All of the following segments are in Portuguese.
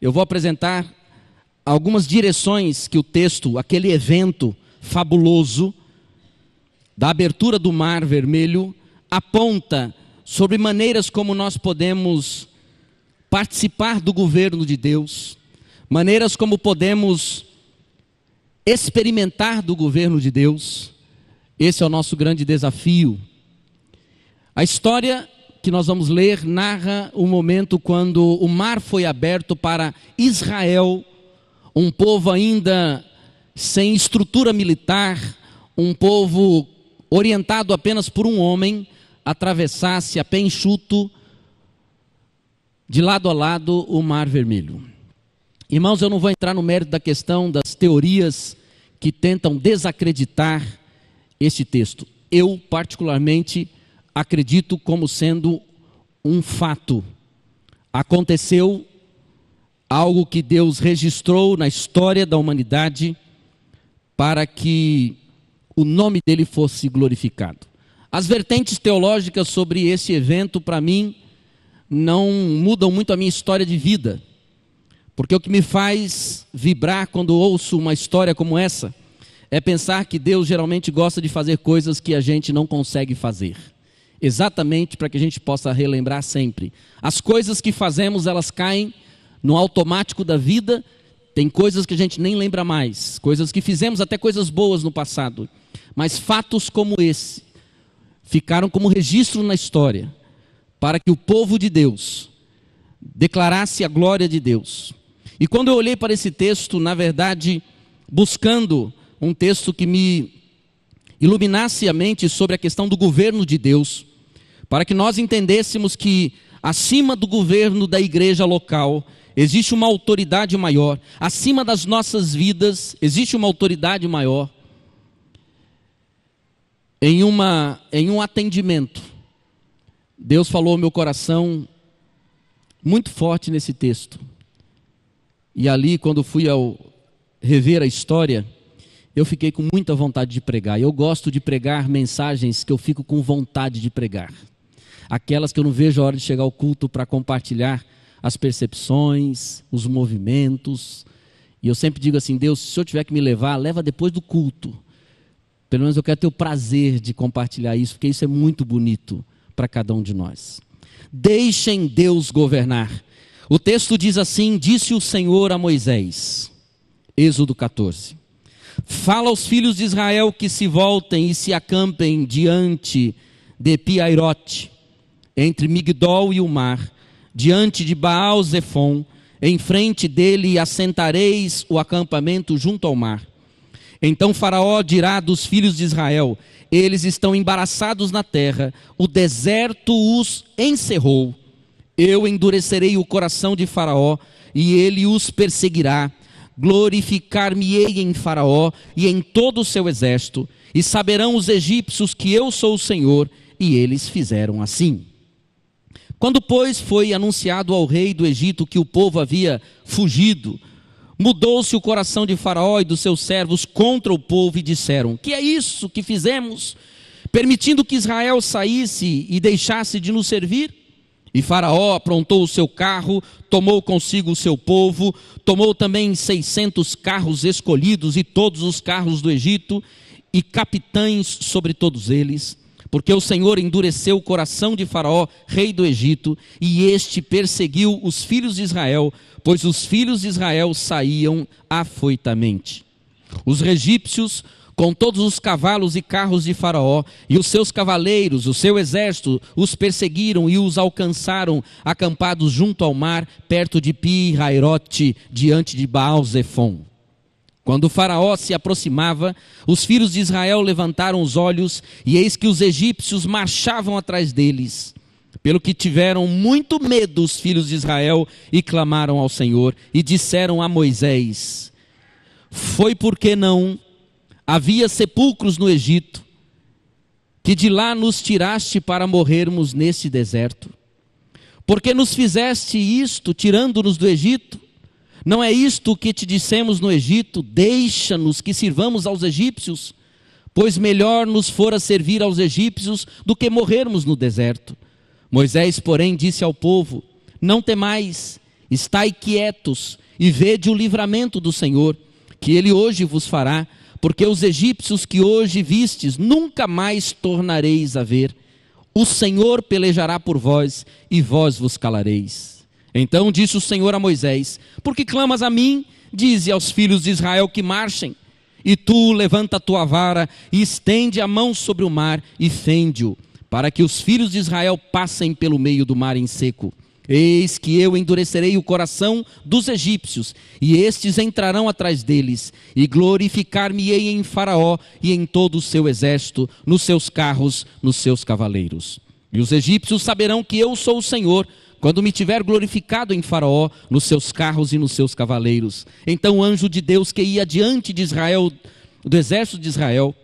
eu vou apresentar algumas direções que o texto, aquele evento fabuloso da abertura do Mar Vermelho, aponta sobre maneiras como nós podemos participar do governo de Deus, maneiras como podemos experimentar do governo de Deus. Esse é o nosso grande desafio. A história que nós vamos ler narra o momento quando o mar foi aberto para Israel, um povo ainda sem estrutura militar, um povo orientado apenas por um homem, atravessasse a pé enxuto, de lado a lado, o Mar Vermelho. Irmãos, eu não vou entrar no mérito da questão das teorias que tentam desacreditar este texto. Eu, particularmente, acredito como sendo um fato. Aconteceu algo que Deus registrou na história da humanidade para que o nome dele fosse glorificado. As vertentes teológicas sobre esse evento, para mim, não mudam muito a minha história de vida. Porque o que me faz vibrar quando ouço uma história como essa é pensar que Deus geralmente gosta de fazer coisas que a gente não consegue fazer. Exatamente para que a gente possa relembrar sempre. As coisas que fazemos, elas caem no automático da vida. Tem coisas que a gente nem lembra mais. Coisas que fizemos, até coisas boas no passado. Mas fatos como esse ficaram como registro na história para que o povo de Deus declarasse a glória de Deus. E quando eu olhei para esse texto, na verdade, buscando um texto que me iluminasse a mente sobre a questão do governo de Deus, para que nós entendêssemos que acima do governo da igreja local, existe uma autoridade maior, acima das nossas vidas, existe uma autoridade maior, em um atendimento. Deus falou ao meu coração muito forte nesse texto. E ali, quando fui ao rever a história, eu fiquei com muita vontade de pregar. Eu gosto de pregar mensagens que eu fico com vontade de pregar. Aquelas que eu não vejo a hora de chegar ao culto para compartilhar as percepções, os movimentos. E eu sempre digo assim, Deus, se eu tiver que me levar, leva depois do culto. Pelo menos eu quero ter o prazer de compartilhar isso, porque isso é muito bonito para cada um de nós. Deixem Deus governar. O texto diz assim, disse o Senhor a Moisés, Êxodo 14. Fala aos filhos de Israel que se voltem e se acampem diante de Pi-Hairote, entre Migdol e o mar, diante de Baal-Zefon, em frente dele assentareis o acampamento junto ao mar. Então Faraó dirá dos filhos de Israel, eles estão embaraçados na terra, o deserto os encerrou. Eu endurecerei o coração de Faraó e ele os perseguirá. Glorificar-me-ei em Faraó e em todo o seu exército, e saberão os egípcios que eu sou o Senhor, e eles fizeram assim. Quando, pois, foi anunciado ao rei do Egito que o povo havia fugido, mudou-se o coração de Faraó e dos seus servos contra o povo e disseram, que é isso que fizemos, permitindo que Israel saísse e deixasse de nos servir? E Faraó aprontou o seu carro, tomou consigo o seu povo, tomou também 600 carros escolhidos e todos os carros do Egito e capitães sobre todos eles, porque o Senhor endureceu o coração de Faraó, rei do Egito, e este perseguiu os filhos de Israel, pois os filhos de Israel saíam afoitamente. Os egípcios, com todos os cavalos e carros de Faraó, e os seus cavaleiros, o seu exército, os perseguiram e os alcançaram, acampados junto ao mar, perto de Pi-Hairote, diante de Baal-Zefon. Quando Faraó se aproximava, os filhos de Israel levantaram os olhos, e eis que os egípcios marchavam atrás deles. Pelo que tiveram muito medo os filhos de Israel, e clamaram ao Senhor, e disseram a Moisés, foi porque não havia sepulcros no Egito, que de lá nos tiraste para morrermos neste deserto? Porque nos fizeste isto, tirando-nos do Egito? Não é isto o que te dissemos no Egito? Deixa-nos que sirvamos aos egípcios, pois melhor nos fora servir aos egípcios do que morrermos no deserto. Moisés, porém, disse ao povo, não temais, estai quietos e vede o livramento do Senhor, que ele hoje vos fará, porque os egípcios que hoje vistes, nunca mais tornareis a ver. O Senhor pelejará por vós, e vós vos calareis. Então disse o Senhor a Moisés: por que clamas a mim? Dize aos filhos de Israel que marchem. E tu levanta a tua vara, e estende a mão sobre o mar, e fende-o, para que os filhos de Israel passem pelo meio do mar em seco. Eis que eu endurecerei o coração dos egípcios, e estes entrarão atrás deles, e glorificar-me-ei em Faraó e em todo o seu exército, nos seus carros, nos seus cavaleiros. E os egípcios saberão que eu sou o Senhor, quando me tiver glorificado em Faraó, nos seus carros e nos seus cavaleiros. Então o anjo de Deus que ia diante de Israel, do exército de Israel,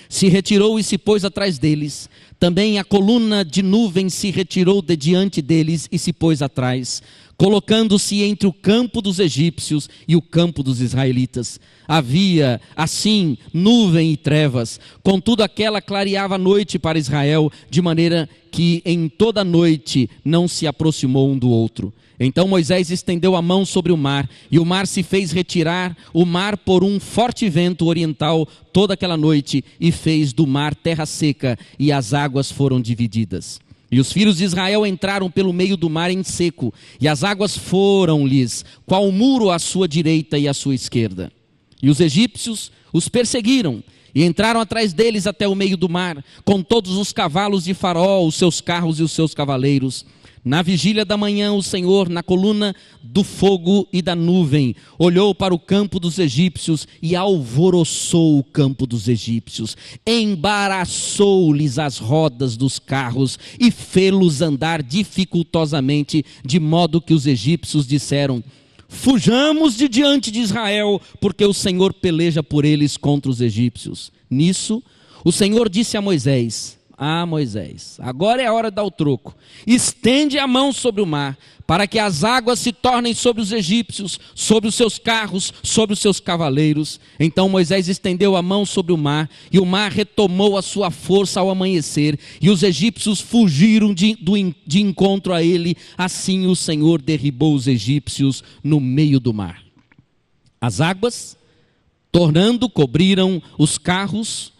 se retirou e se pôs atrás deles. Também a coluna de nuvem se retirou de diante deles e se pôs atrás, colocando-se entre o campo dos egípcios e o campo dos israelitas. Havia, assim, nuvem e trevas, contudo aquela clareava a noite para Israel, de maneira que em toda a noite não se aproximou um do outro. Então Moisés estendeu a mão sobre o mar, e o mar se fez retirar, o mar por um forte vento oriental toda aquela noite, e fez do mar terra seca, e as águas foram divididas. E os filhos de Israel entraram pelo meio do mar em seco, e as águas foram-lhes qual muro à sua direita e à sua esquerda. E os egípcios os perseguiram, e entraram atrás deles até o meio do mar, com todos os cavalos de Faraó, os seus carros e os seus cavaleiros. Na vigília da manhã, o Senhor, na coluna do fogo e da nuvem, olhou para o campo dos egípcios e alvoroçou o campo dos egípcios, embaraçou-lhes as rodas dos carros e fê-los andar dificultosamente, de modo que os egípcios disseram: fujamos de diante de Israel, porque o Senhor peleja por eles contra os egípcios. Nisso, o Senhor disse a Moisés: Moisés, agora é a hora de dar o troco. Estende a mão sobre o mar, para que as águas se tornem sobre os egípcios, sobre os seus carros, sobre os seus cavaleiros. Então Moisés estendeu a mão sobre o mar, e o mar retomou a sua força ao amanhecer, e os egípcios fugiram de encontro a ele. Assim o Senhor derribou os egípcios no meio do mar. As águas, tornando, cobriram os carros,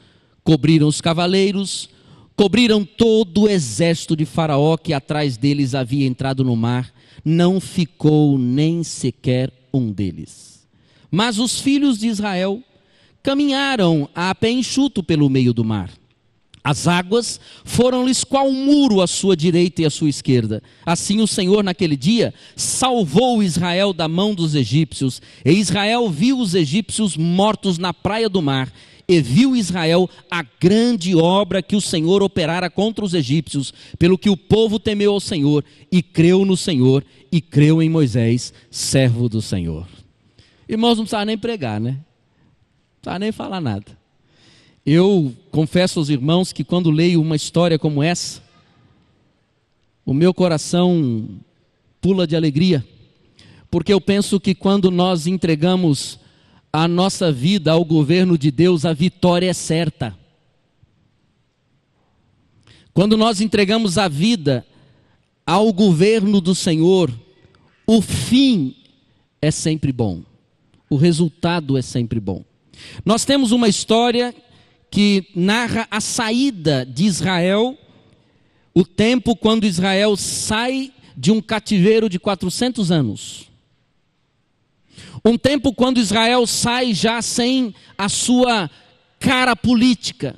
cobriram os cavaleiros, cobriram todo o exército de Faraó que atrás deles havia entrado no mar. Não ficou nem sequer um deles. Mas os filhos de Israel caminharam a pé enxuto pelo meio do mar. As águas foram-lhes qual um muro à sua direita e à sua esquerda. Assim o Senhor naquele dia salvou Israel da mão dos egípcios. E Israel viu os egípcios mortos na praia do mar. E viu Israel a grande obra que o Senhor operara contra os egípcios, pelo que o povo temeu ao Senhor, e creu no Senhor, e creu em Moisés, servo do Senhor. Irmãos, não precisava nem pregar, né? Não precisava nem falar nada. Eu confesso aos irmãos que quando leio uma história como essa, o meu coração pula de alegria, porque eu penso que quando nós entregamos a nossa vida ao governo de Deus, a vitória é certa. Quando nós entregamos a vida ao governo do Senhor, o fim é sempre bom, o resultado é sempre bom. Nós temos uma história que narra a saída de Israel, o tempo quando Israel sai de um cativeiro de 400 anos. Um tempo quando Israel sai já sem a sua cara política,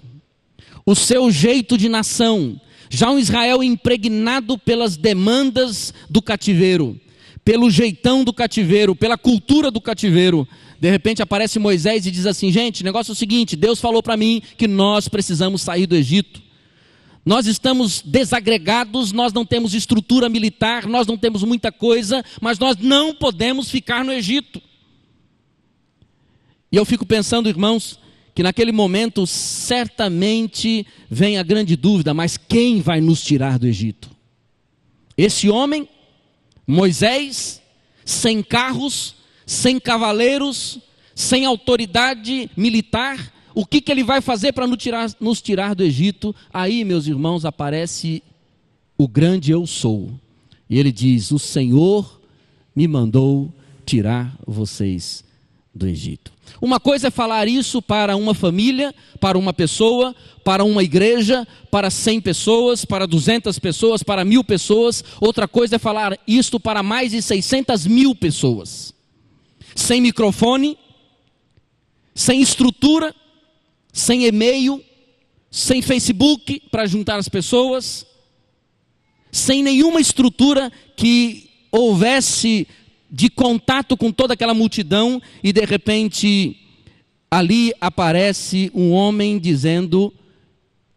o seu jeito de nação, já um Israel impregnado pelas demandas do cativeiro, pelo jeitão do cativeiro, pela cultura do cativeiro. De repente aparece Moisés e diz assim: gente, o negócio é o seguinte, Deus falou para mim que nós precisamos sair do Egito. Nós estamos desagregados, nós não temos estrutura militar, nós não temos muita coisa, mas nós não podemos ficar no Egito. E eu fico pensando, irmãos, que naquele momento certamente vem a grande dúvida: mas quem vai nos tirar do Egito? Esse homem, Moisés, sem carros, sem cavaleiros, sem autoridade militar, o que ele vai fazer para nos tirar do Egito? Aí, meus irmãos, aparece o grande eu sou. E ele diz: o Senhor me mandou tirar vocês do Egito. Uma coisa é falar isso para uma família, para uma pessoa, para uma igreja, para 100 pessoas, para 200 pessoas, para 1000 pessoas. Outra coisa é falar isto para mais de 600.000 pessoas. Sem microfone, sem estrutura, sem e-mail, sem Facebook para juntar as pessoas, sem nenhuma estrutura que houvesse de contato com toda aquela multidão, e de repente ali aparece um homem dizendo: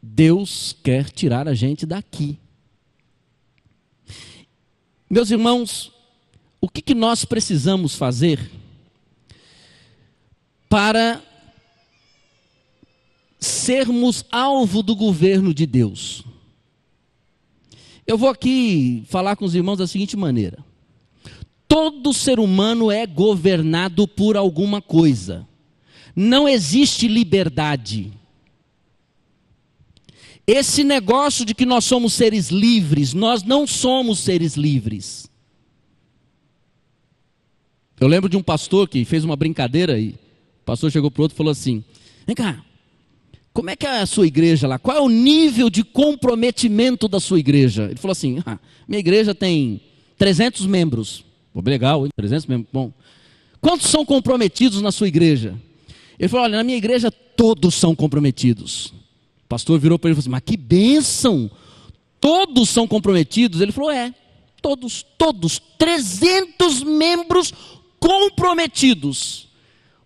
Deus quer tirar a gente daqui. Meus irmãos, o que nós precisamos fazer para sermos alvo do governo de Deus? Eu vou aqui falar com os irmãos da seguinte maneira: todo ser humano é governado por alguma coisa. Não existe liberdade. Esse negócio de que nós somos seres livres, nós não somos seres livres. Eu lembro de um pastor que fez uma brincadeira e o pastor chegou para o outro e falou assim: vem cá, como é que é a sua igreja lá? Qual é o nível de comprometimento da sua igreja? Ele falou assim: minha igreja tem 300 membros. Legal, hein? 300 membros, bom. Quantos são comprometidos na sua igreja? Ele falou: olha, na minha igreja todos são comprometidos. O pastor virou para ele e falou assim: mas que bênção! Todos são comprometidos? Ele falou: todos, 300 membros comprometidos.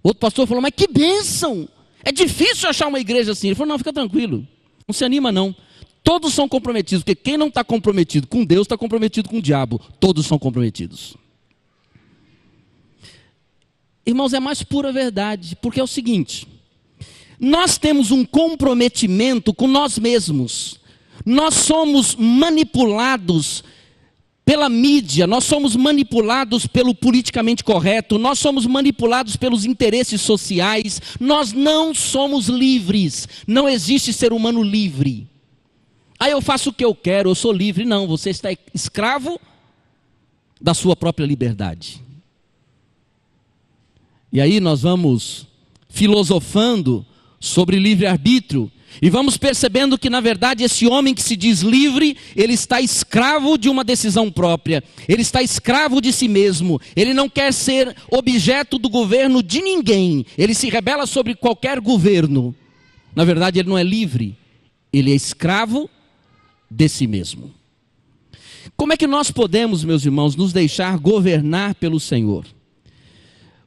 Outro pastor falou: mas que bênção! É difícil achar uma igreja assim. Ele falou: não, fica tranquilo, não se anima não. Todos são comprometidos, porque quem não está comprometido com Deus está comprometido com o diabo. Todos são comprometidos. Irmãos, é mais pura verdade, porque é o seguinte: nós temos um comprometimento com nós mesmos. Nós somos manipulados pela mídia, nós somos manipulados pelo politicamente correto, nós somos manipulados pelos interesses sociais, nós não somos livres. Não existe ser humano livre. Eu faço o que eu quero, eu sou livre. Não, você está escravo da sua própria liberdade. E aí nós vamos filosofando sobre livre-arbítrio e vamos percebendo que na verdade esse homem que se diz livre, ele está escravo de uma decisão própria, ele está escravo de si mesmo, ele não quer ser objeto do governo de ninguém, ele se rebela sobre qualquer governo. Na verdade ele não é livre, ele é escravo de si mesmo. Como é que nós podemos, meus irmãos, nos deixar governar pelo Senhor?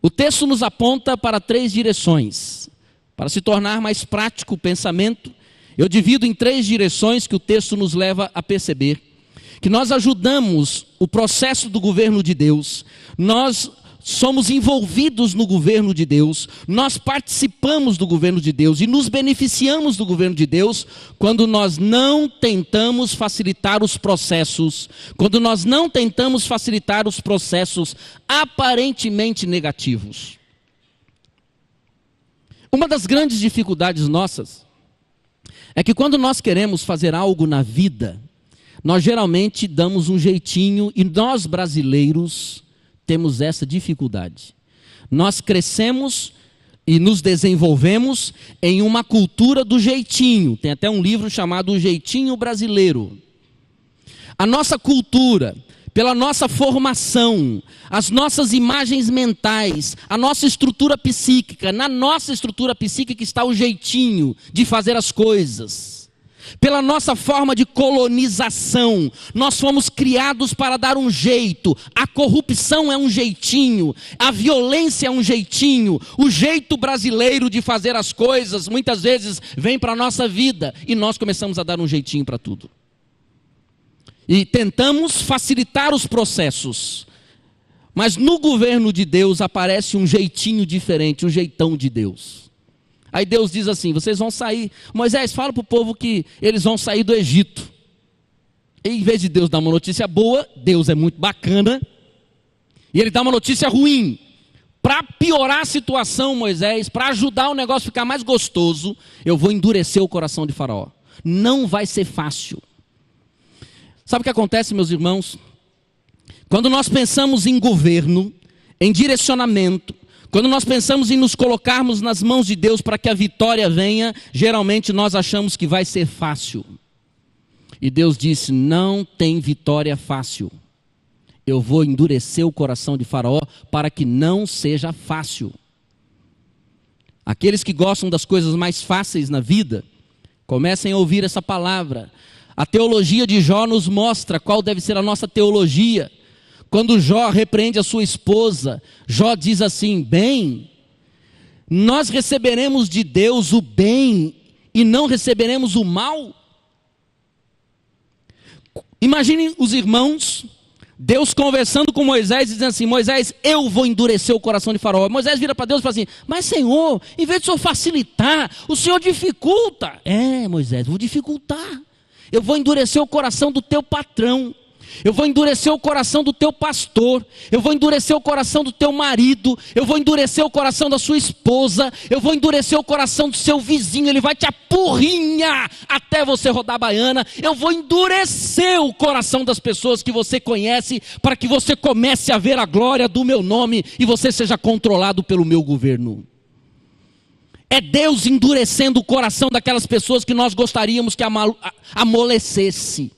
O texto nos aponta para 3 direções. Para se tornar mais prático o pensamento, eu divido em 3 direções que o texto nos leva a perceber que nós ajudamos o processo do governo de Deus, nós somos envolvidos no governo de Deus, nós participamos do governo de Deus e nos beneficiamos do governo de Deus quando nós não tentamos facilitar os processos, quando nós não tentamos facilitar os processos aparentemente negativos. Uma das grandes dificuldades nossas é que quando nós queremos fazer algo na vida, nós geralmente damos um jeitinho, e nós brasileiros temos essa dificuldade. Nós crescemos e nos desenvolvemos em uma cultura do jeitinho. Tem até um livro chamado O Jeitinho Brasileiro. A nossa cultura, pela nossa formação, as nossas imagens mentais, a nossa estrutura psíquica, na nossa estrutura psíquica está o jeitinho de fazer as coisas. Pela nossa forma de colonização, nós fomos criados para dar um jeito. A corrupção é um jeitinho, a violência é um jeitinho. O jeito brasileiro de fazer as coisas muitas vezes vem para a nossa vida e nós começamos a dar um jeitinho para tudo. E tentamos facilitar os processos. Mas no governo de Deus aparece um jeitinho diferente, um jeitão de Deus. Aí Deus diz assim: vocês vão sair. Moisés, fala para o povo que eles vão sair do Egito. E em vez de Deus dar uma notícia boa, Deus é muito bacana, e ele dá uma notícia ruim. Para piorar a situação, Moisés, para ajudar o negócio a ficar mais gostoso, eu vou endurecer o coração de Faraó. Não vai ser fácil. Sabe o que acontece, meus irmãos? Quando nós pensamos em governo, em direcionamento, quando nós pensamos em nos colocarmos nas mãos de Deus para que a vitória venha, geralmente nós achamos que vai ser fácil. E Deus disse: não tem vitória fácil. Eu vou endurecer o coração de Faraó para que não seja fácil. Aqueles que gostam das coisas mais fáceis na vida, comecem a ouvir essa palavra. A teologia de Jó nos mostra qual deve ser a nossa teologia. Quando Jó repreende a sua esposa, Jó diz assim: bem, nós receberemos de Deus o bem e não receberemos o mal? Imaginem os irmãos, Deus conversando com Moisés, dizendo assim: Moisés, eu vou endurecer o coração de Faraó. Moisés vira para Deus e fala assim: mas Senhor, em vez de o Senhor facilitar, o Senhor dificulta. Moisés, vou dificultar. Eu vou endurecer o coração do teu patrão. Eu vou endurecer o coração do teu pastor. Eu vou endurecer o coração do teu marido. Eu vou endurecer o coração da sua esposa. Eu vou endurecer o coração do seu vizinho. Ele vai te apurrinhar até você rodar a baiana. Eu vou endurecer o coração das pessoas que você conhece, para que você comece a ver a glória do meu nome e você seja controlado pelo meu governo. É Deus endurecendo o coração daquelas pessoas que nós gostaríamos que amolecesse.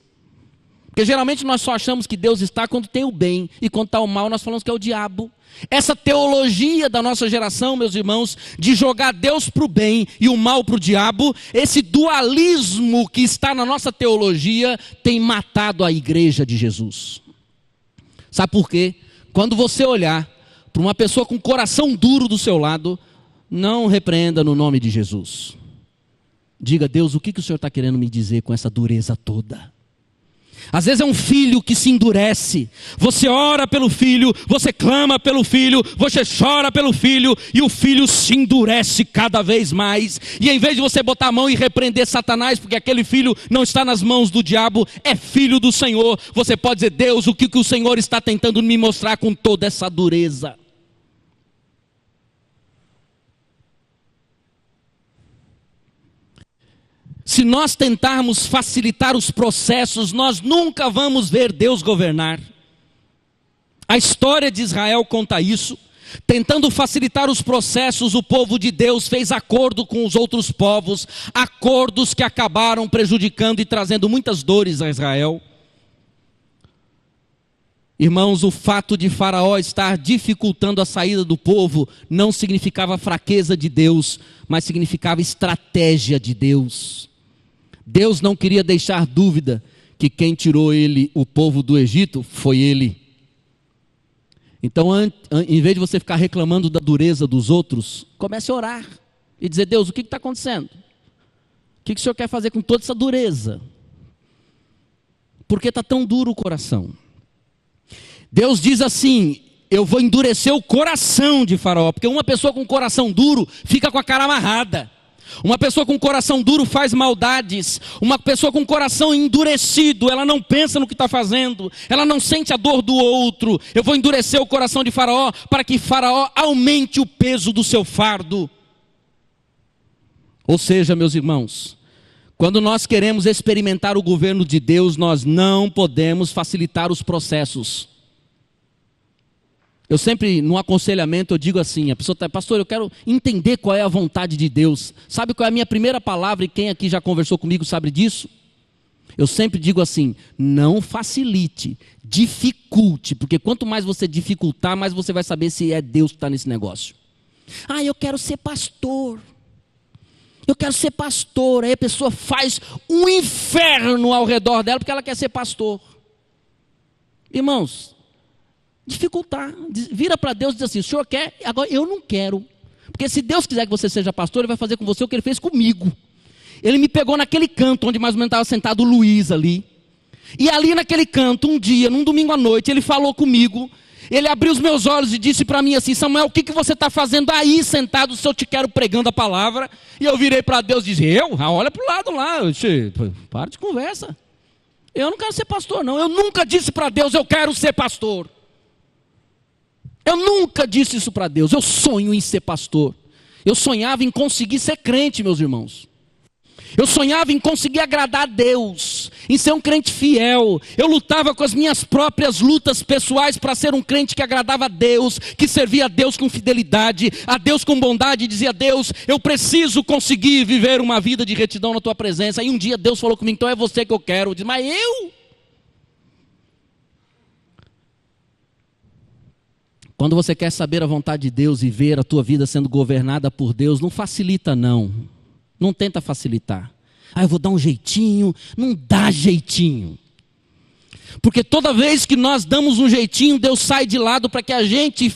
Porque geralmente nós só achamos que Deus está quando tem o bem, e quando está o mal nós falamos que é o diabo. Essa teologia da nossa geração, meus irmãos, de jogar Deus para o bem e o mal para o diabo, esse dualismo que está na nossa teologia tem matado a igreja de Jesus. Sabe por quê? Quando você olhar para uma pessoa com coração duro do seu lado, não repreenda no nome de Jesus. Diga: Deus, o que o Senhor está querendo me dizer com essa dureza toda? Às vezes é um filho que se endurece. Você ora pelo filho, você clama pelo filho, você chora pelo filho, e o filho se endurece cada vez mais. E em vez de você botar a mão e repreender Satanás, porque aquele filho não está nas mãos do diabo, é filho do Senhor, você pode dizer: Deus, o que o Senhor está tentando me mostrar com toda essa dureza? Se nós tentarmos facilitar os processos, nós nunca vamos ver Deus governar. A história de Israel conta isso. Tentando facilitar os processos, o povo de Deus fez acordo com os outros povos, acordos que acabaram prejudicando e trazendo muitas dores a Israel. Irmãos, o fato de Faraó estar dificultando a saída do povo não significava fraqueza de Deus, mas significava estratégia de Deus. Deus não queria deixar dúvida que quem tirou o povo do Egito, foi ele. Então, em vez de você ficar reclamando da dureza dos outros, comece a orar e dizer: Deus, o que está acontecendo? O que o Senhor quer fazer com toda essa dureza? Por que está tão duro o coração? Deus diz assim: eu vou endurecer o coração de Faraó, porque uma pessoa com coração duro fica com a cara amarrada. Uma pessoa com coração duro faz maldades. Uma pessoa com coração endurecido, ela não pensa no que está fazendo, ela não sente a dor do outro. Eu vou endurecer o coração de Faraó, para que Faraó aumente o peso do seu fardo. Ou seja, meus irmãos, quando nós queremos experimentar o governo de Deus, nós não podemos facilitar os processos. Eu sempre, no aconselhamento, eu digo assim: a pessoa está: pastor, eu quero entender qual é a vontade de Deus. Sabe qual é a minha primeira palavra? E quem aqui já conversou comigo sabe disso? Eu sempre digo assim: não facilite, dificulte. Porque quanto mais você dificultar, mais você vai saber se é Deus que está nesse negócio. Eu quero ser pastor. Eu quero ser pastor. Aí a pessoa faz um inferno ao redor dela porque ela quer ser pastor. Irmãos, dificultar, vira para Deus e diz assim: o Senhor quer, agora eu não quero. Porque se Deus quiser que você seja pastor, Ele vai fazer com você o que Ele fez comigo. Ele me pegou naquele canto onde mais ou menos estava sentado o Luiz ali. E ali naquele canto, um dia, num domingo à noite, Ele falou comigo. Ele abriu os meus olhos e disse para mim assim: Samuel, o que você está fazendo aí sentado se eu te quero pregando a palavra? E eu virei para Deus e disse: olha para o lado lá, para de conversa. Eu não quero ser pastor não. Eu nunca disse para Deus: eu quero ser pastor. Eu nunca disse isso para Deus. Eu sonho em ser pastor. Eu sonhava em conseguir ser crente, meus irmãos. Eu sonhava em conseguir agradar a Deus. em ser um crente fiel. Eu lutava com as minhas próprias lutas pessoais para ser um crente que agradava a Deus, que servia a Deus com fidelidade, a Deus com bondade, e dizia: a Deus, eu preciso conseguir viver uma vida de retidão na tua presença. E um dia Deus falou comigo: então é você que eu quero. Eu disse: mas eu? Quando você quer saber a vontade de Deus e ver a tua vida sendo governada por Deus, não facilita não. Não tenta facilitar. Eu vou dar um jeitinho. Não dá jeitinho. Porque toda vez que nós damos um jeitinho, Deus sai de lado para que a gente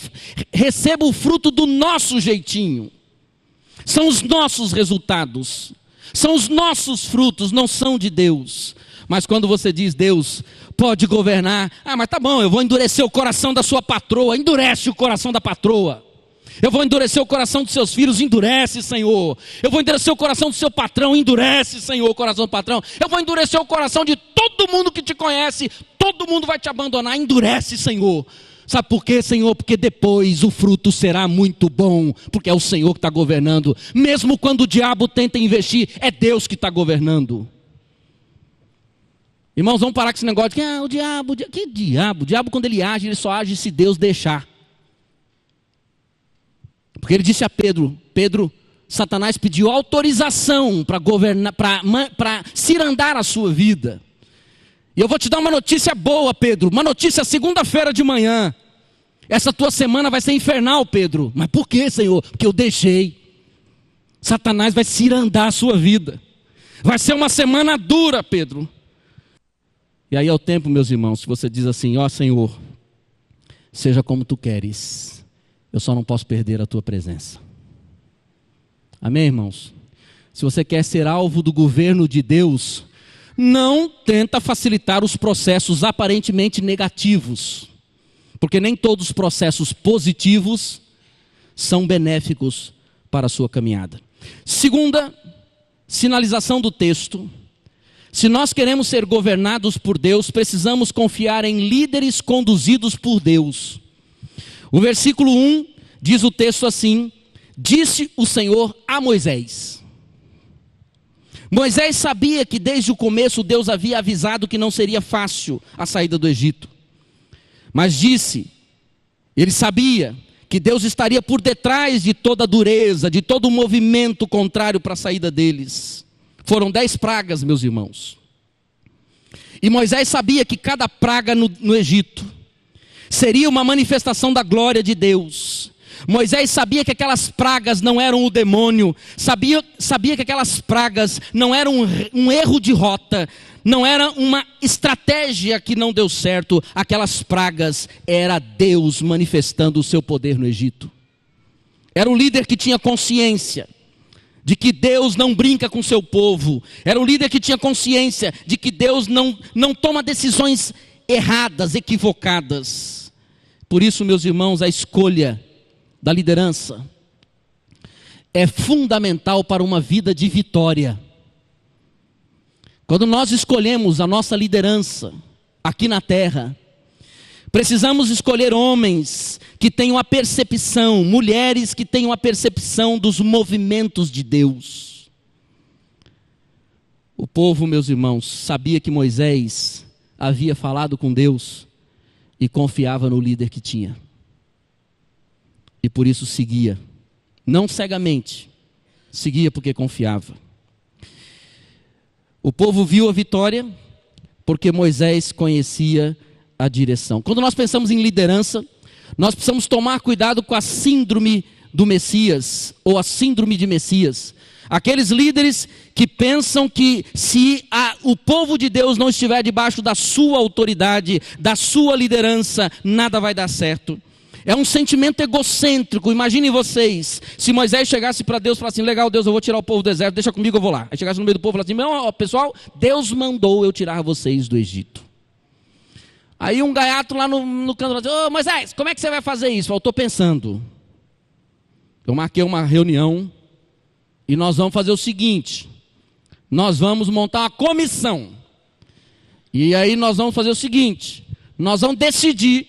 receba o fruto do nosso jeitinho. São os nossos resultados. São os nossos frutos, não são de Deus. Mas quando você diz: Deus pode governar, mas tá bom, eu vou endurecer o coração da sua patroa. Endurece o coração da patroa. Eu vou endurecer o coração dos seus filhos. Endurece, Senhor. Eu vou endurecer o coração do seu patrão. Endurece, Senhor, o coração do patrão. Eu vou endurecer o coração de todo mundo que te conhece. Todo mundo vai te abandonar. Endurece, Senhor. Sabe por quê, Senhor? Porque depois o fruto será muito bom, porque é o Senhor que está governando. Mesmo quando o diabo tenta investir, é Deus que está governando. Irmãos, vamos parar com esse negócio de que o diabo, que diabo? O diabo, quando ele age, ele só age se Deus deixar. Porque ele disse a Pedro, Satanás pediu autorização para governar, para cirandar a sua vida. E eu vou te dar uma notícia boa, Pedro, uma notícia segunda-feira de manhã. Essa tua semana vai ser infernal, Pedro. Mas por quê, Senhor? Porque eu deixei. Satanás vai cirandar a sua vida. Vai ser uma semana dura, Pedro. E aí é o tempo, meus irmãos, se você diz assim: ó Senhor, seja como tu queres, eu só não posso perder a tua presença. Amém, irmãos? Se você quer ser alvo do governo de Deus, não tenta facilitar os processos aparentemente negativos, porque nem todos os processos positivos são benéficos para a sua caminhada. Segunda sinalização do texto: se nós queremos ser governados por Deus, precisamos confiar em líderes conduzidos por Deus. O versículo 1 diz o texto assim: disse o Senhor a Moisés. Moisés sabia que desde o começo Deus havia avisado que não seria fácil a saída do Egito. Mas ele sabia que Deus estaria por detrás de toda a dureza, de todo o movimento contrário para a saída deles. Foram 10 pragas, meus irmãos. E Moisés sabia que cada praga no Egito seria uma manifestação da glória de Deus. Moisés sabia que aquelas pragas não eram o demônio. Sabia que aquelas pragas não eram um erro de rota. Não era uma estratégia que não deu certo. Aquelas pragas era Deus manifestando o seu poder no Egito. Era um líder que tinha consciência de que Deus não brinca com seu povo. Era um líder que tinha consciência de que Deus não toma decisões erradas, equivocadas. Por isso, meus irmãos, a escolha da liderança é fundamental para uma vida de vitória. Quando nós escolhemos a nossa liderança aqui na terra, precisamos escolher homens que tenham a percepção, mulheres que tenham a percepção dos movimentos de Deus. O povo, meus irmãos, sabia que Moisés havia falado com Deus e confiava no líder que tinha. E por isso seguia, não cegamente, seguia porque confiava. O povo viu a vitória porque Moisés conhecia a direção. Quando nós pensamos em liderança, nós precisamos tomar cuidado com a síndrome do Messias, ou a síndrome de Messias. Aqueles líderes que pensam que se o povo de Deus não estiver debaixo da sua autoridade, da sua liderança, nada vai dar certo. É um sentimento egocêntrico. Imaginem vocês, se Moisés chegasse para Deus e falasse assim: legal, Deus, eu vou tirar o povo do deserto, deixa comigo, eu vou lá. Aí chegasse no meio do povo e falasse assim: não, pessoal, Deus mandou eu tirar vocês do Egito. Aí um gaiato lá no canto falou assim: ô Moisés, como é que você vai fazer isso? Eu estou pensando. Eu marquei uma reunião e nós vamos fazer o seguinte: nós vamos montar uma comissão. E aí nós vamos fazer o seguinte: nós vamos decidir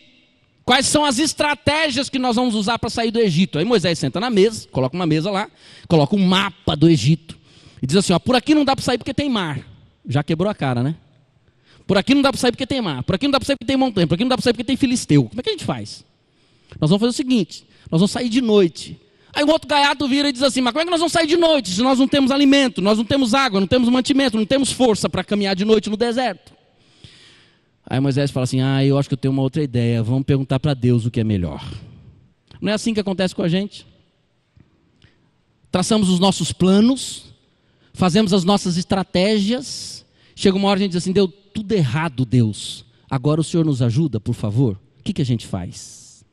quais são as estratégias que nós vamos usar para sair do Egito. Aí Moisés senta na mesa, coloca uma mesa lá, coloca um mapa do Egito e diz assim: ó, por aqui não dá para sair porque tem mar. Já quebrou a cara, né? Por aqui não dá para sair porque tem mar, por aqui não dá para sair porque tem montanha, por aqui não dá para sair porque tem filisteu. Como é que a gente faz? Nós vamos fazer o seguinte, nós vamos sair de noite. Aí um outro gaiato vira e diz assim, mas como é que nós vamos sair de noite se nós não temos alimento, nós não temos água, não temos mantimento, não temos força para caminhar de noite no deserto? Aí Moisés fala assim, eu acho que eu tenho uma outra ideia, vamos perguntar para Deus o que é melhor. Não é assim que acontece com a gente? Traçamos os nossos planos, fazemos as nossas estratégias, chega uma hora a gente diz assim, deu tudo errado, Deus, agora o Senhor nos ajuda, por favor. O que a gente faz?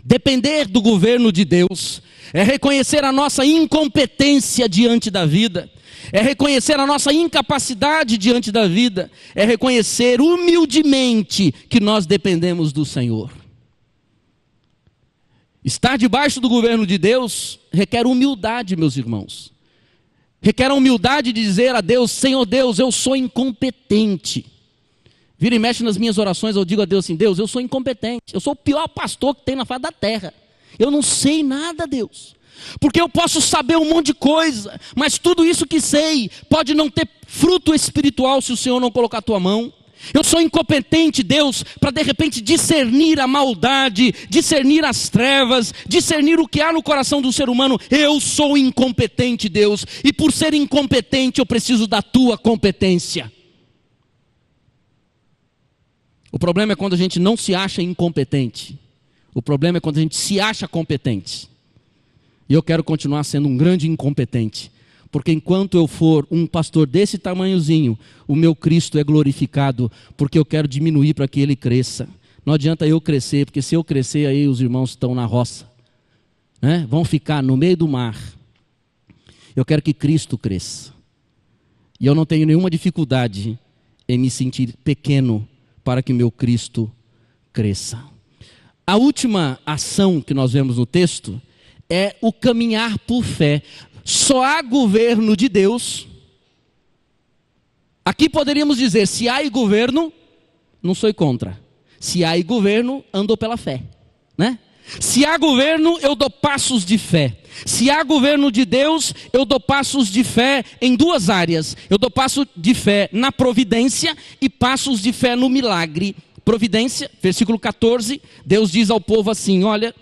Depender do governo de Deus é reconhecer a nossa incompetência diante da vida, é reconhecer a nossa incapacidade diante da vida, é reconhecer humildemente que nós dependemos do Senhor. Estar debaixo do governo de Deus requer humildade, meus irmãos. Requer a humildade de dizer a Deus, Senhor Deus, eu sou incompetente. Vira e mexe nas minhas orações, eu digo a Deus assim, Deus, eu sou incompetente, eu sou o pior pastor que tem na face da terra. Eu não sei nada, Deus. Porque eu posso saber um monte de coisa, mas tudo isso que sei pode não ter fruto espiritual se o Senhor não colocar a tua mão. Eu sou incompetente, Deus, para de repente discernir a maldade, discernir as trevas, discernir o que há no coração do ser humano. Eu sou incompetente, Deus, e por ser incompetente eu preciso da tua competência. O problema é quando a gente não se acha incompetente. O problema é quando a gente se acha competente. E eu quero continuar sendo um grande incompetente. Porque enquanto eu for um pastor desse tamanhozinho, o meu Cristo é glorificado, porque eu quero diminuir para que ele cresça. Não adianta eu crescer, porque se eu crescer aí os irmãos estão na roça, né? Vão ficar no meio do mar. Eu quero que Cristo cresça. E eu não tenho nenhuma dificuldade em me sentir pequeno para que meu Cristo cresça. A última ação que nós vemos no texto é o caminhar por fé. Só há governo de Deus. Aqui poderíamos dizer, se há governo, não sou contra. Se há governo, ando pela fé, né? Se há governo, eu dou passos de fé. Se há governo de Deus, eu dou passos de fé em duas áreas. Eu dou passo de fé na providência e passos de fé no milagre. Providência, versículo 14, Deus diz ao povo assim, olha,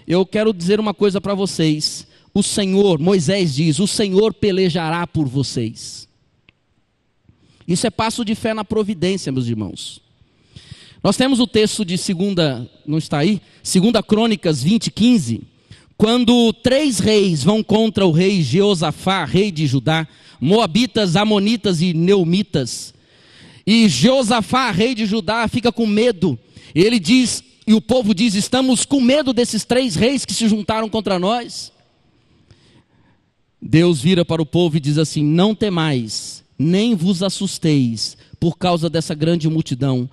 eu quero dizer uma coisa para vocês. O Senhor, Moisés diz, o Senhor pelejará por vocês. Isso é passo de fé na providência, meus irmãos. Nós temos o texto de não está aí? 2 Crônicas 20:15, quando 3 reis vão contra o rei Jeosafá, rei de Judá, moabitas, amonitas e neumitas. E Jeosafá, rei de Judá, fica com medo. Ele diz, e o povo diz, estamos com medo desses 3 reis que se juntaram contra nós. Deus vira para o povo e diz assim, não temais, nem vos assusteis por causa dessa grande multidão,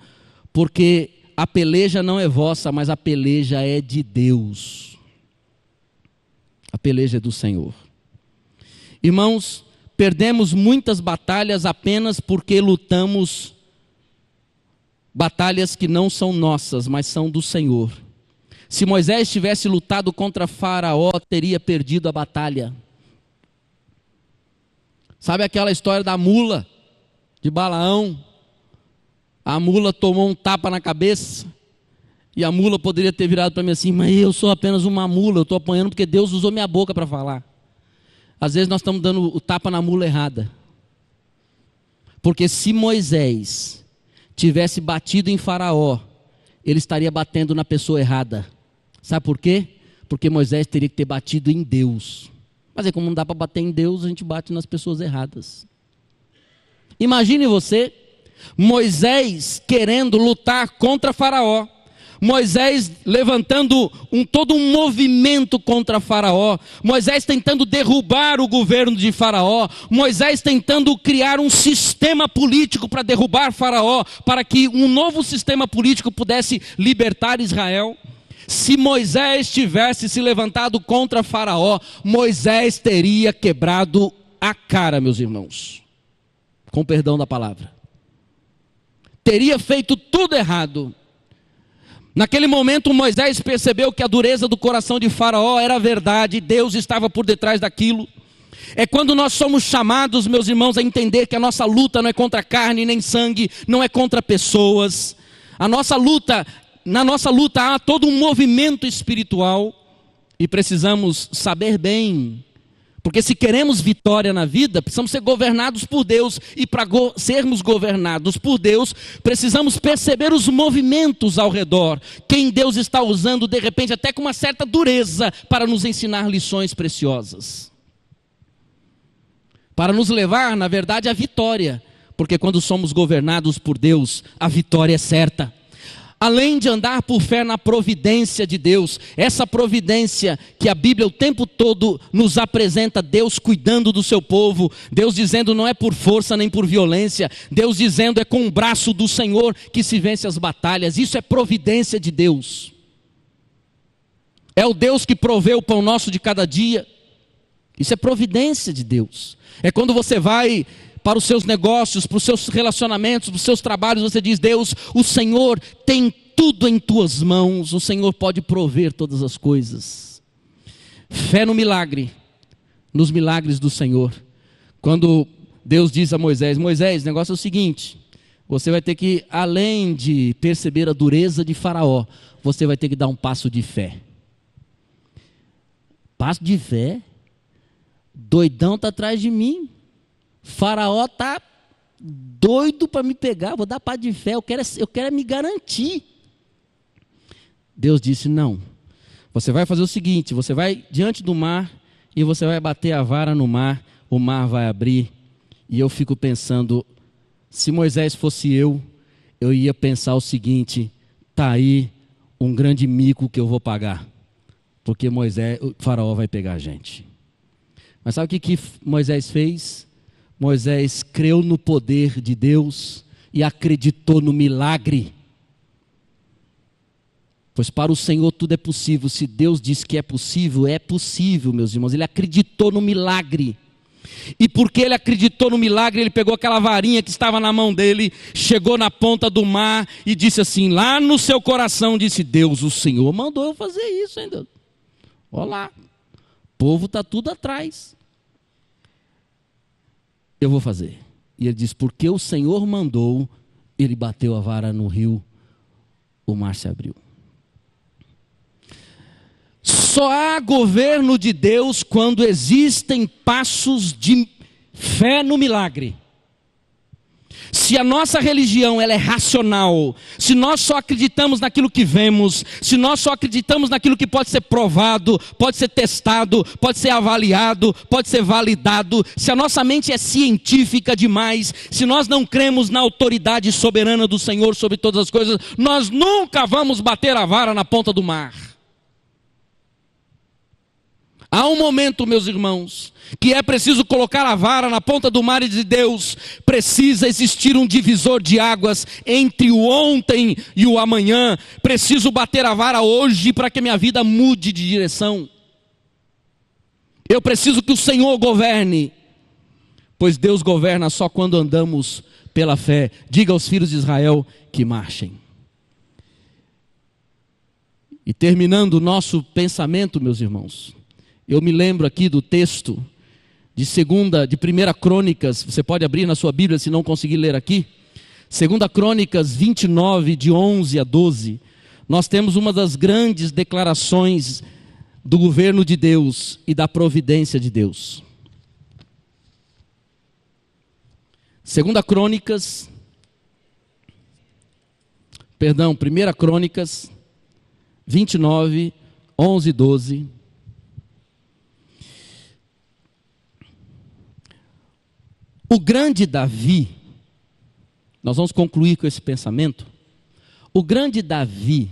porque a peleja não é vossa, mas a peleja é de Deus. A peleja é do Senhor. Irmãos, perdemos muitas batalhas apenas porque lutamos batalhas que não são nossas, mas são do Senhor. Se Moisés tivesse lutado contra Faraó, teria perdido a batalha. Sabe aquela história da mula de Balaão? A mula tomou um tapa na cabeça. E a mula poderia ter virado para mim assim, mas eu sou apenas uma mula, eu estou apanhando porque Deus usou minha boca para falar. Às vezes nós estamos dando o tapa na mula errada. Porque se Moisés tivesse batido em Faraó, ele estaria batendo na pessoa errada. Sabe por quê? Porque Moisés teria que ter batido em Deus. Mas como não dá para bater em Deus, a gente bate nas pessoas erradas. Imagine você, Moisés querendo lutar contra Faraó. Moisés levantando todo um movimento contra Faraó. Moisés tentando derrubar o governo de Faraó. Moisés tentando criar um sistema político para derrubar Faraó, para que um novo sistema político pudesse libertar Israel. Se Moisés tivesse se levantado contra Faraó, Moisés teria quebrado a cara, meus irmãos. Com perdão da palavra. Teria feito tudo errado. Naquele momento Moisés percebeu que a dureza do coração de Faraó era verdade, Deus estava por detrás daquilo. É quando nós somos chamados, meus irmãos, a entender que a nossa luta não é contra carne nem sangue, não é contra pessoas. Na nossa luta há todo um movimento espiritual e precisamos saber bem, porque se queremos vitória na vida, precisamos ser governados por Deus, e para sermos governados por Deus, precisamos perceber os movimentos ao redor, quem Deus está usando de repente até com uma certa dureza para nos ensinar lições preciosas, para nos levar, na verdade, à vitória, porque quando somos governados por Deus, a vitória é certa. Além de andar por fé na providência de Deus, essa providência que a Bíblia o tempo todo nos apresenta, Deus cuidando do seu povo, Deus dizendo não é por força nem por violência, Deus dizendo é com o braço do Senhor que se vence as batalhas. Isso é providência de Deus. É o Deus que provê o pão nosso de cada dia. Isso é providência de Deus. É quando você vai para os seus negócios, para os seus relacionamentos, para os seus trabalhos, você diz: Deus, o Senhor tem tudo em tuas mãos, o Senhor pode prover todas as coisas. Fé no milagre, nos milagres do Senhor. Quando Deus diz a Moisés: Moisés, o negócio é o seguinte, você vai ter que, além de perceber a dureza de Faraó, você vai ter que dar um passo de fé. Passo de fé? Doidão está atrás de mim. Faraó está doido para me pegar, vou dar passo de fé, eu quero me garantir. Deus disse: não, você vai fazer o seguinte, você vai diante do mar e você vai bater a vara no mar, o mar vai abrir. E eu fico pensando, se Moisés fosse eu ia pensar o seguinte: está aí um grande mico que eu vou pagar, porque o Faraó vai pegar a gente. Mas sabe o que Moisés fez? Moisés creu no poder de Deus e acreditou no milagre. Pois para o Senhor tudo é possível. Se Deus diz que é possível, meus irmãos. Ele acreditou no milagre. E porque ele acreditou no milagre, ele pegou aquela varinha que estava na mão dele, chegou na ponta do mar e disse assim, lá no seu coração, disse: Deus, o Senhor mandou eu fazer isso, hein, Deus? Olha lá, o povo está tudo atrás. Eu vou fazer. E ele diz: porque o Senhor mandou, ele bateu a vara no rio, o mar se abriu. Só há governo de Deus quando existem passos de fé no milagre. Se a nossa religião ela é racional, se nós só acreditamos naquilo que vemos, se nós só acreditamos naquilo que pode ser provado, pode ser testado, pode ser avaliado, pode ser validado, se a nossa mente é científica demais, se nós não cremos na autoridade soberana do Senhor sobre todas as coisas, nós nunca vamos bater a vara na ponta do mar. Há um momento, meus irmãos, que é preciso colocar a vara na ponta do mar e dizer: Deus, precisa existir um divisor de águas entre o ontem e o amanhã. Preciso bater a vara hoje para que minha vida mude de direção. Eu preciso que o Senhor governe, pois Deus governa só quando andamos pela fé. Diga aos filhos de Israel que marchem. E terminando o nosso pensamento, meus irmãos, eu me lembro aqui do texto de 1 Crônicas, você pode abrir na sua Bíblia se não conseguir ler aqui. 2 Crônicas 29, de 11 a 12. Nós temos uma das grandes declarações do governo de Deus e da providência de Deus. 1 Crônicas 29, 11 e 12. O grande Davi, nós vamos concluir com esse pensamento. O grande Davi,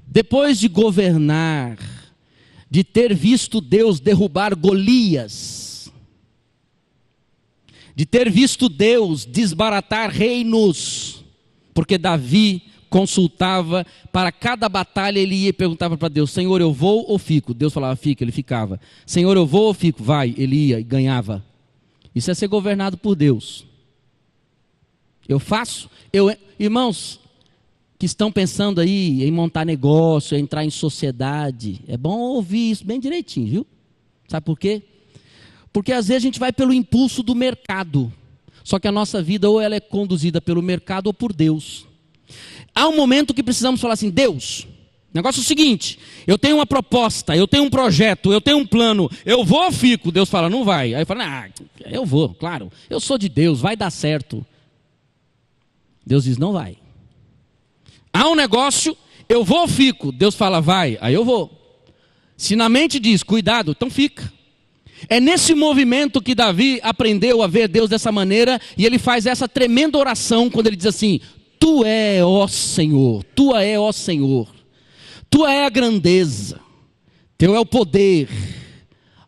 depois de governar, de ter visto Deus derrubar Golias, de ter visto Deus desbaratar reinos, porque Davi consultava para cada batalha, ele ia e perguntava para Deus: Senhor, eu vou ou fico? Deus falava: fica, ele ficava. Senhor, eu vou ou fico? Vai, ele ia e ganhava. Isso é ser governado por Deus. Eu faço, irmãos que estão pensando aí em montar negócio, em entrar em sociedade, é bom ouvir isso bem direitinho, viu? Sabe por quê? Porque às vezes a gente vai pelo impulso do mercado. Só que a nossa vida ou ela é conduzida pelo mercado ou por Deus. Há um momento que precisamos falar assim: Deus, o negócio é o seguinte, eu tenho uma proposta, eu tenho um projeto, eu tenho um plano, eu vou ou fico? Deus fala, não vai. Aí fala, eu vou, claro, eu sou de Deus, vai dar certo. Deus diz, não vai. Há um negócio, eu vou ou fico? Deus fala, vai, aí eu vou. Se na mente diz, cuidado, então fica. É nesse movimento que Davi aprendeu a ver Deus dessa maneira, e ele faz essa tremenda oração quando ele diz assim: Tu é, ó Senhor, Tua é, ó Senhor, Tua é a grandeza, Teu é o poder,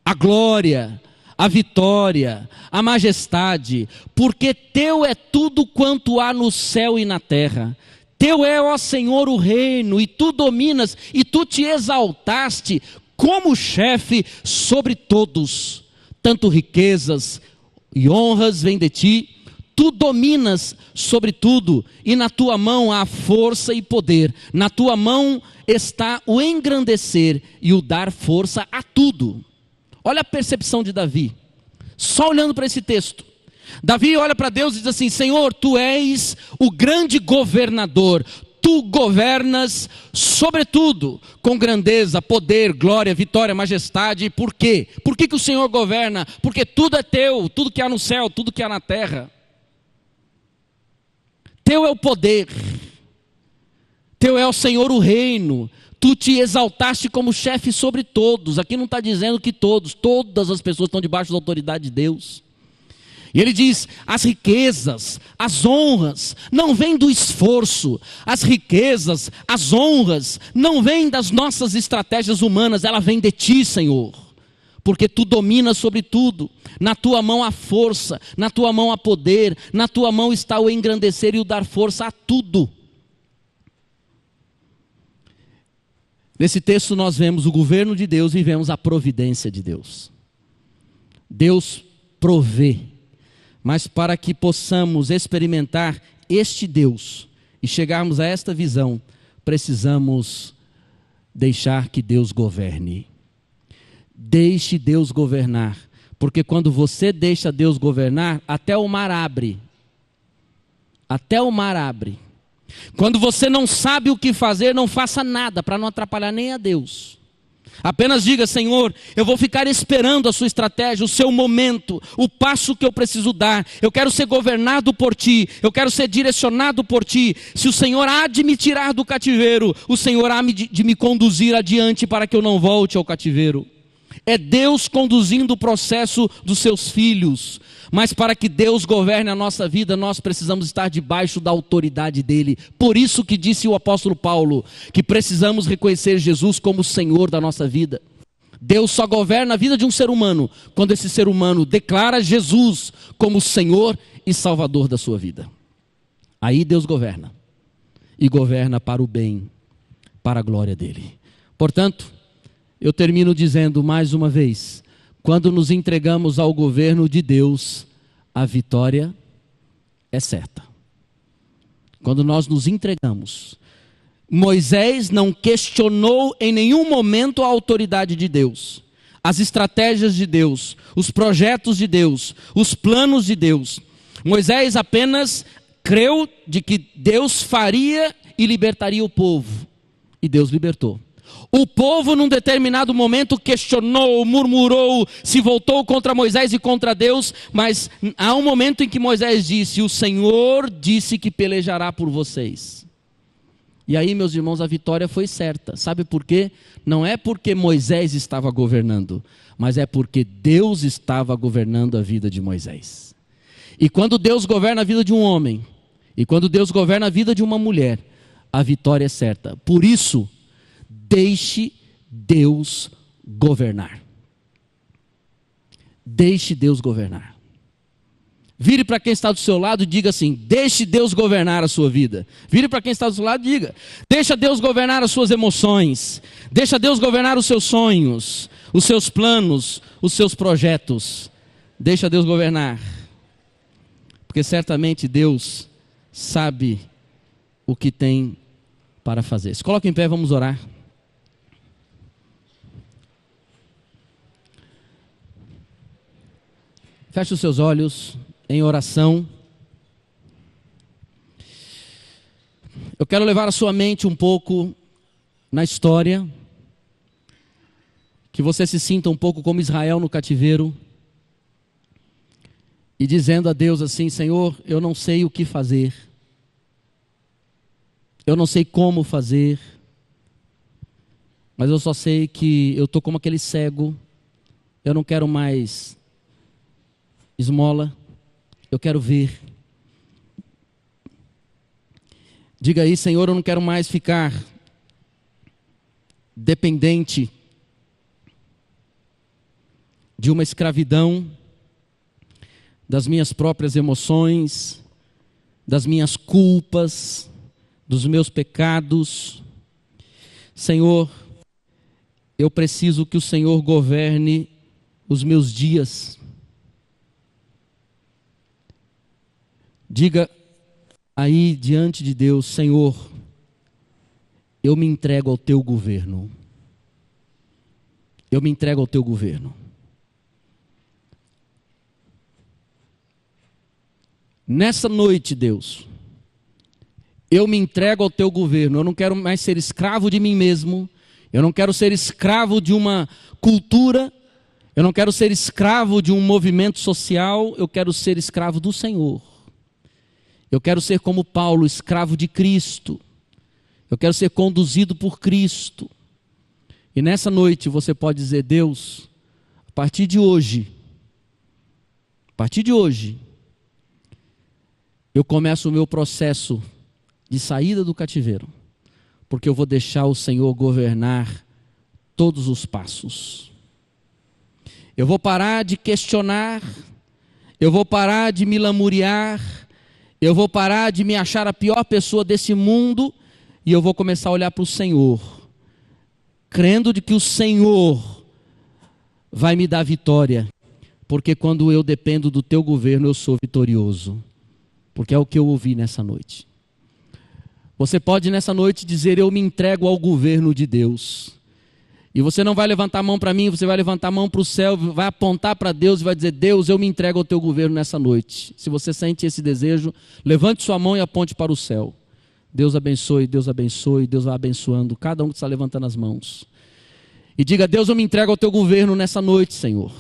a glória, a vitória, a majestade, porque Teu é tudo quanto há no céu e na terra. Teu é, ó Senhor, o reino, e Tu dominas, e Tu te exaltaste como chefe sobre todos, tanto riquezas e honras vêm de ti, tu dominas sobre tudo, e na tua mão há força e poder, na tua mão está o engrandecer e o dar força a tudo. Olha a percepção de Davi, só olhando para esse texto. Davi olha para Deus e diz assim: Senhor, Tu és o grande governador, Tu governas sobretudo, com grandeza, poder, glória, vitória, majestade. Por quê? Por que o Senhor governa? Porque tudo é Teu, tudo que há no céu, tudo que há na terra. Teu é o poder, Teu é o Senhor o reino, Tu te exaltaste como chefe sobre todos. Aqui não está dizendo que todas as pessoas estão debaixo da autoridade de Deus. E ele diz, as riquezas, as honras, não vêm do esforço. As riquezas, as honras, não vêm das nossas estratégias humanas. Ela vem de Ti, Senhor. Porque Tu dominas sobre tudo. Na Tua mão há força, na Tua mão há poder, na Tua mão está o engrandecer e o dar força a tudo. Nesse texto nós vemos o governo de Deus e vemos a providência de Deus. Deus provê. Mas para que possamos experimentar este Deus e chegarmos a esta visão, precisamos deixar que Deus governe. Deixe Deus governar, porque quando você deixa Deus governar, até o mar abre. Até o mar abre. Quando você não sabe o que fazer, não faça nada para não atrapalhar nem a Deus. Apenas diga: Senhor, eu vou ficar esperando a sua estratégia, o seu momento, o passo que eu preciso dar. Eu quero ser governado por Ti, eu quero ser direcionado por Ti. Se o Senhor há de me tirar do cativeiro, o Senhor há de me conduzir adiante para que eu não volte ao cativeiro. É Deus conduzindo o processo dos seus filhos. Mas para que Deus governe a nossa vida, nós precisamos estar debaixo da autoridade dEle. Por isso que disse o apóstolo Paulo, que precisamos reconhecer Jesus como o Senhor da nossa vida. Deus só governa a vida de um ser humano quando esse ser humano declara Jesus como Senhor e Salvador da sua vida. Aí Deus governa. E governa para o bem, para a glória dEle. Portanto, eu termino dizendo mais uma vez: quando nos entregamos ao governo de Deus, a vitória é certa. Quando nós nos entregamos, Moisés não questionou em nenhum momento a autoridade de Deus, as estratégias de Deus, os projetos de Deus, os planos de Deus. Moisés apenas creu de que Deus faria e libertaria o povo, e Deus libertou. O povo num determinado momento questionou, murmurou, se voltou contra Moisés e contra Deus, mas há um momento em que Moisés disse: o Senhor disse que pelejará por vocês. E aí, meus irmãos, a vitória foi certa. Sabe por quê? Não é porque Moisés estava governando, mas é porque Deus estava governando a vida de Moisés. E quando Deus governa a vida de um homem, e quando Deus governa a vida de uma mulher, a vitória é certa. Por isso, deixe Deus governar. Deixe Deus governar. Vire para quem está do seu lado e diga assim: deixe Deus governar a sua vida. Vire para quem está do seu lado e diga: deixa Deus governar as suas emoções. Deixa Deus governar os seus sonhos, os seus planos, os seus projetos. Deixa Deus governar. Porque certamente Deus sabe o que tem para fazer. Se coloque em pé, vamos orar. Feche os seus olhos em oração. Eu quero levar a sua mente um pouco na história, que você se sinta um pouco como Israel no cativeiro, e dizendo a Deus assim: Senhor, eu não sei o que fazer, eu não sei como fazer, mas eu só sei que eu estou como aquele cego, eu não quero mais esmola, eu quero ver. Diga aí: Senhor, eu não quero mais ficar dependente de uma escravidão, das minhas próprias emoções, das minhas culpas, dos meus pecados. Senhor, eu preciso que o Senhor governe os meus dias. Diga aí diante de Deus: Senhor, eu me entrego ao teu governo. Eu me entrego ao teu governo. Nessa noite, Deus, eu me entrego ao teu governo. Eu não quero mais ser escravo de mim mesmo. Eu não quero ser escravo de uma cultura. Eu não quero ser escravo de um movimento social. Eu quero ser escravo do Senhor. Eu quero ser como Paulo, escravo de Cristo. Eu quero ser conduzido por Cristo. E nessa noite você pode dizer: Deus, a partir de hoje, eu começo o meu processo de saída do cativeiro, porque eu vou deixar o Senhor governar todos os passos. Eu vou parar de questionar, eu vou parar de me lamuriar, eu vou parar de me achar a pior pessoa desse mundo, e eu vou começar a olhar para o Senhor, crendo de que o Senhor vai me dar vitória, porque quando eu dependo do teu governo eu sou vitorioso, porque é o que eu ouvi nessa noite. Você pode nessa noite dizer: eu me entrego ao governo de Deus. E você não vai levantar a mão para mim, você vai levantar a mão para o céu, vai apontar para Deus e vai dizer: Deus, eu me entrego ao teu governo nessa noite. Se você sente esse desejo, levante sua mão e aponte para o céu. Deus abençoe, Deus abençoe, Deus vai abençoando cada um que está levantando as mãos. E diga: Deus, eu me entrego ao teu governo nessa noite, Senhor.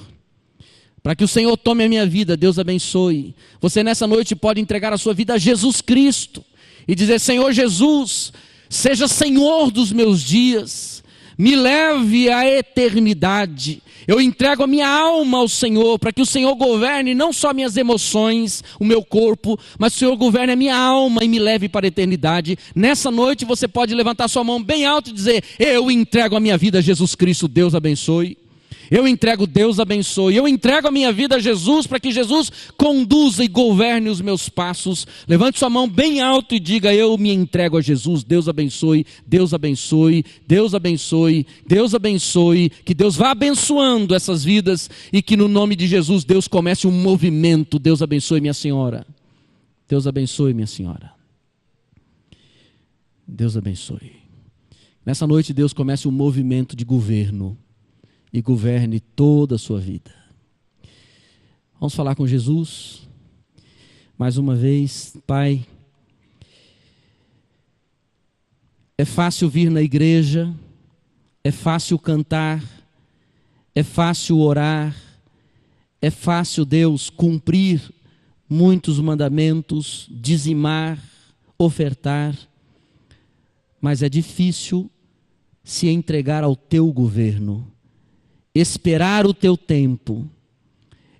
Para que o Senhor tome a minha vida, Deus abençoe. Você nessa noite pode entregar a sua vida a Jesus Cristo e dizer: Senhor Jesus, seja Senhor dos meus dias, me leve à eternidade. Eu entrego a minha alma ao Senhor, para que o Senhor governe não só minhas emoções, o meu corpo, mas o Senhor governe a minha alma e me leve para a eternidade. Nessa noite você pode levantar sua mão bem alto e dizer: eu entrego a minha vida a Jesus Cristo, Deus abençoe. Eu entrego, Deus abençoe. Eu entrego a minha vida a Jesus, para que Jesus conduza e governe os meus passos. Levante sua mão bem alto e diga: eu me entrego a Jesus, Deus abençoe, Deus abençoe, Deus abençoe, Deus abençoe. Que Deus vá abençoando essas vidas e que no nome de Jesus Deus comece um movimento. Deus abençoe minha senhora. Deus abençoe minha senhora. Deus abençoe. Nessa noite Deus comece um movimento de governo e governe toda a sua vida. Vamos falar com Jesus mais uma vez. Pai, é fácil vir na igreja, é fácil cantar, é fácil orar, é fácil, Deus, cumprir muitos mandamentos, dizimar, ofertar, mas é difícil se entregar ao teu governo, esperar o teu tempo.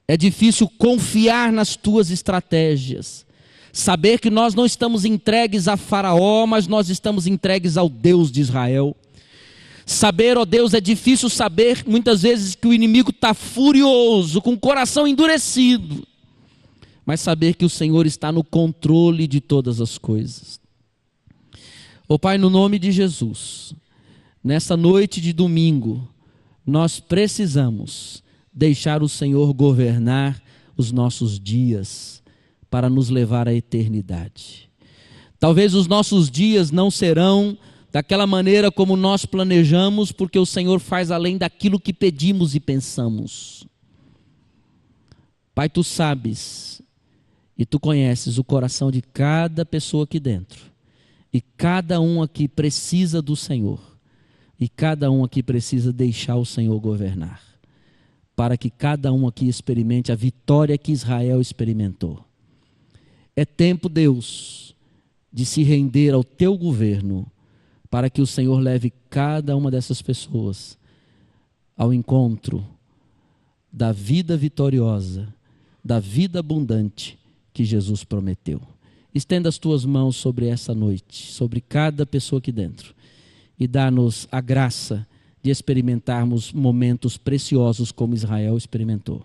É difícil confiar nas tuas estratégias, saber que nós não estamos entregues a Faraó, mas nós estamos entregues ao Deus de Israel. Saber, ó Deus, é difícil saber muitas vezes que o inimigo está furioso, com o coração endurecido, mas saber que o Senhor está no controle de todas as coisas. Ó Pai, no nome de Jesus, nessa noite de domingo, nós precisamos deixar o Senhor governar os nossos dias para nos levar à eternidade. Talvez os nossos dias não serão daquela maneira como nós planejamos, porque o Senhor faz além daquilo que pedimos e pensamos. Pai, tu sabes e tu conheces o coração de cada pessoa aqui dentro. E cada um aqui precisa do Senhor. E cada um aqui precisa deixar o Senhor governar. Para que cada um aqui experimente a vitória que Israel experimentou. É tempo, Deus, de se render ao teu governo, para que o Senhor leve cada uma dessas pessoas ao encontro da vida vitoriosa, da vida abundante que Jesus prometeu. Estenda as tuas mãos sobre essa noite, sobre cada pessoa aqui dentro, e dá-nos a graça de experimentarmos momentos preciosos como Israel experimentou.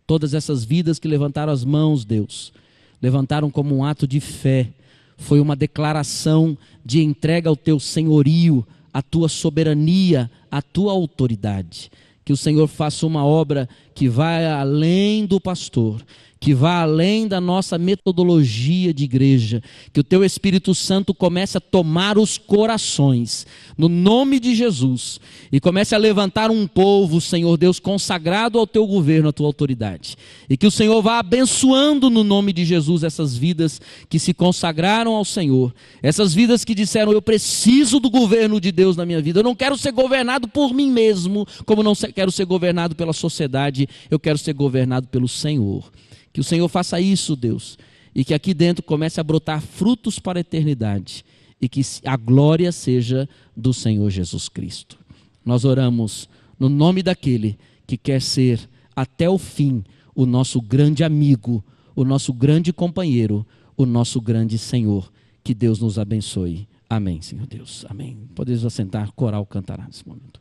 Todas essas vidas que levantaram as mãos, Deus, levantaram como um ato de fé, foi uma declaração de entrega ao teu senhorio, à tua soberania, à tua autoridade. Que o Senhor faça uma obra que vai além do pastor, que vá além da nossa metodologia de igreja, que o teu Espírito Santo comece a tomar os corações, no nome de Jesus, e comece a levantar um povo, Senhor Deus, consagrado ao teu governo, à tua autoridade, e que o Senhor vá abençoando no nome de Jesus essas vidas que se consagraram ao Senhor, essas vidas que disseram: eu preciso do governo de Deus na minha vida, eu não quero ser governado por mim mesmo, como não quero ser governado pela sociedade, eu quero ser governado pelo Senhor. Que o Senhor faça isso, Deus, e que aqui dentro comece a brotar frutos para a eternidade, e que a glória seja do Senhor Jesus Cristo. Nós oramos no nome daquele que quer ser até o fim o nosso grande amigo, o nosso grande companheiro, o nosso grande Senhor. Que Deus nos abençoe. Amém, Senhor Deus. Amém. Podemos assentar, coral cantará nesse momento.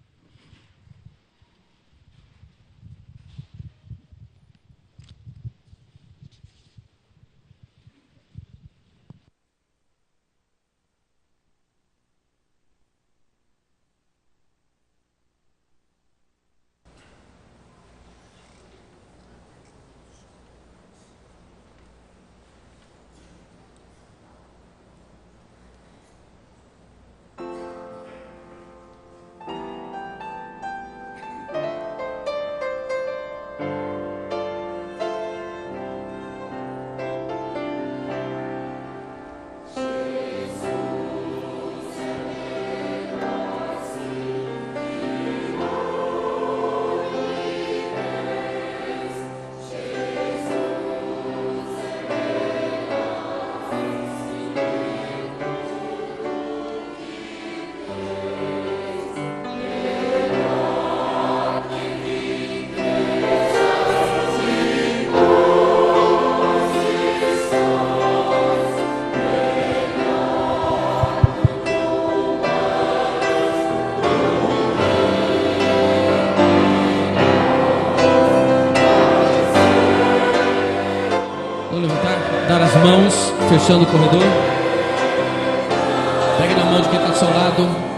Dar as mãos, fechando o corredor. Pegue na mão de quem está do seu lado.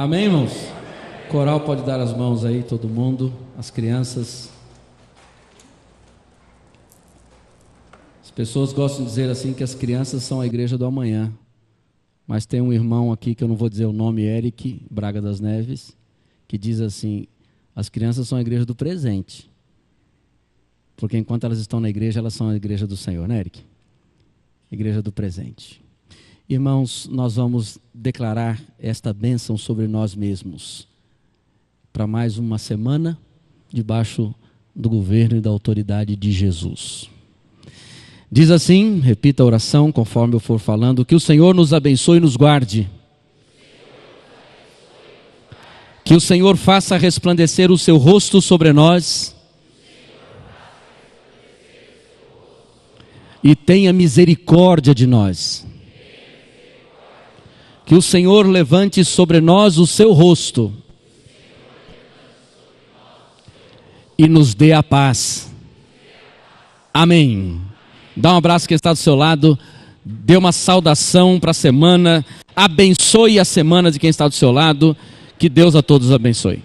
Amém, irmãos? O coral pode dar as mãos aí, todo mundo, as crianças. As pessoas gostam de dizer assim que as crianças são a igreja do amanhã. Mas tem um irmão aqui, que eu não vou dizer o nome, Eric Braga das Neves, que diz assim: as crianças são a igreja do presente. Porque enquanto elas estão na igreja, elas são a igreja do Senhor, né, Eric? Igreja do presente. Irmãos, nós vamos declarar esta bênção sobre nós mesmos para mais uma semana debaixo do governo e da autoridade de Jesus. Diz assim, repita a oração conforme eu for falando: que o Senhor nos abençoe e nos guarde. Que o Senhor faça resplandecer o seu rosto sobre nós e tenha misericórdia de nós. Que o Senhor levante sobre nós o seu rosto e nos dê a paz. Amém. Dá um abraço quem está do seu lado, dê uma saudação para a semana, abençoe a semana de quem está do seu lado, que Deus a todos abençoe.